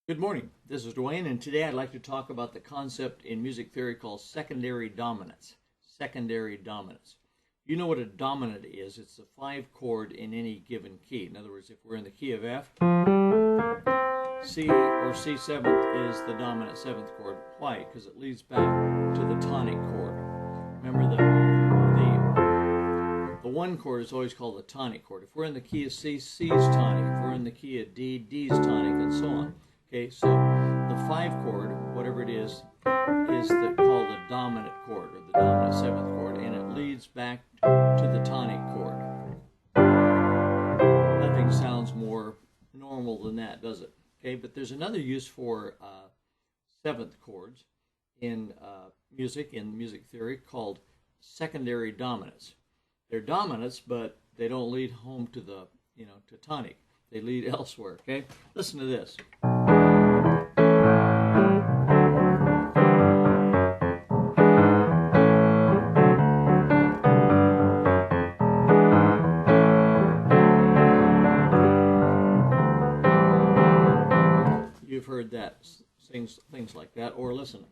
Good morning. This is Dwayne, and today I'd like to talk about the concept in music theory called secondary dominance. Secondary dominance. You know what a dominant is. It's the 5 chord in any given key. In other words, if we're in the key of F, C or C7 is the dominant 7th chord. Why? Because it leads back to the tonic chord. Remember, the 1 chord is always called the tonic chord. If we're in the key of C, C's tonic. If we're in the key of D, D's tonic, and so on. Okay, so the 5 chord, whatever it is called the dominant chord, or the dominant 7th chord, and it leads back to the tonic chord. Nothing sounds more normal than that, does it? Okay, but there's another use for 7th chords in music theory, called secondary dominance. They're dominants, but they don't lead home to the, to tonic. They lead elsewhere. Okay, listen to this. You've heard that, things like that, or listen.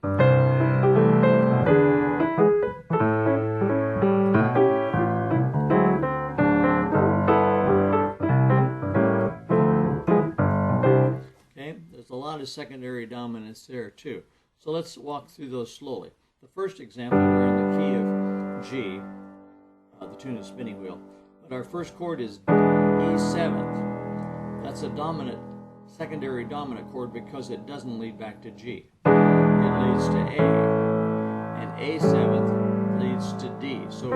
Okay, there's a lot of secondary dominance there too. So let's walk through those slowly. The first example, we're in the key of G, the tune of Spinning Wheel, but our first chord is E7. That's a secondary dominant chord because it doesn't lead back to G. It leads to A, and A7 leads to D. So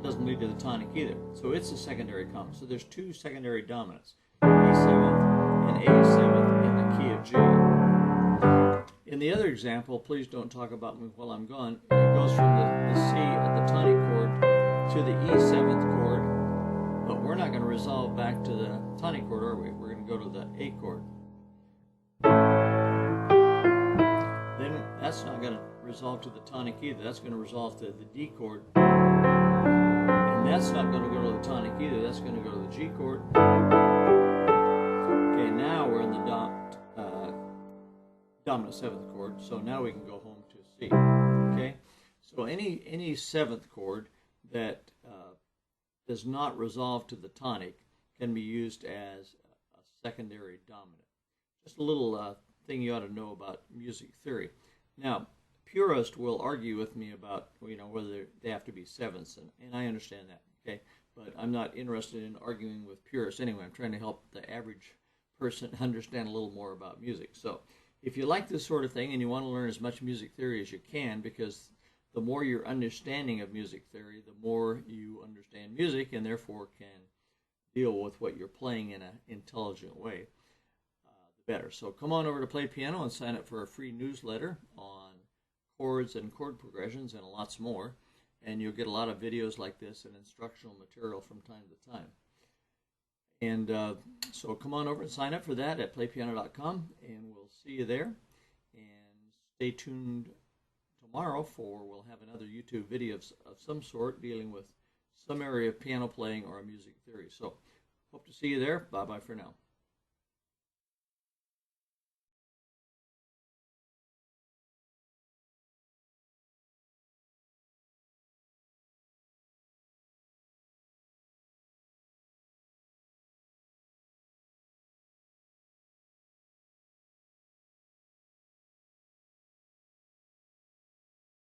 doesn't lead to the tonic either. So it's a secondary dominant. So there's 2 secondary dominants, E7 and A7 in the key of G. In the other example, please don't talk about me while I'm gone. It goes from the C at the tonic chord to the E7th chord. But we're not going to resolve back to the tonic chord, are we? We're going to go to the A chord. Then that's not going to resolve to the tonic either. That's going to resolve to the D chord. And that's not going to go to the tonic either. That's going to go to the G chord. Okay, now we're in the dominant 7th chord. So now we can go home to C. Okay? So any 7th chord that does not resolve to the tonic can be used as a secondary dominant. Just a little thing you ought to know about music theory. Now, purists will argue with me about whether they have to be 7ths, and I understand that. Okay, but I'm not interested in arguing with purists anyway. I'm trying to help the average person understand a little more about music. So, if you like this sort of thing and you want to learn as much music theory as you can, because the more your understanding of music theory, the more you understand music and therefore can deal with what you're playing in an intelligent way, the better. So come on over to Play Piano and sign up for a free newsletter on chords and chord progressions and lots more. And you'll get a lot of videos like this and instructional material from time to time. And so come on over and sign up for that at playpiano.com, and we'll see you there. And stay tuned tomorrow we'll have another YouTube video of some sort dealing with some area of piano playing or music theory. So hope to see you there. Bye-bye for now.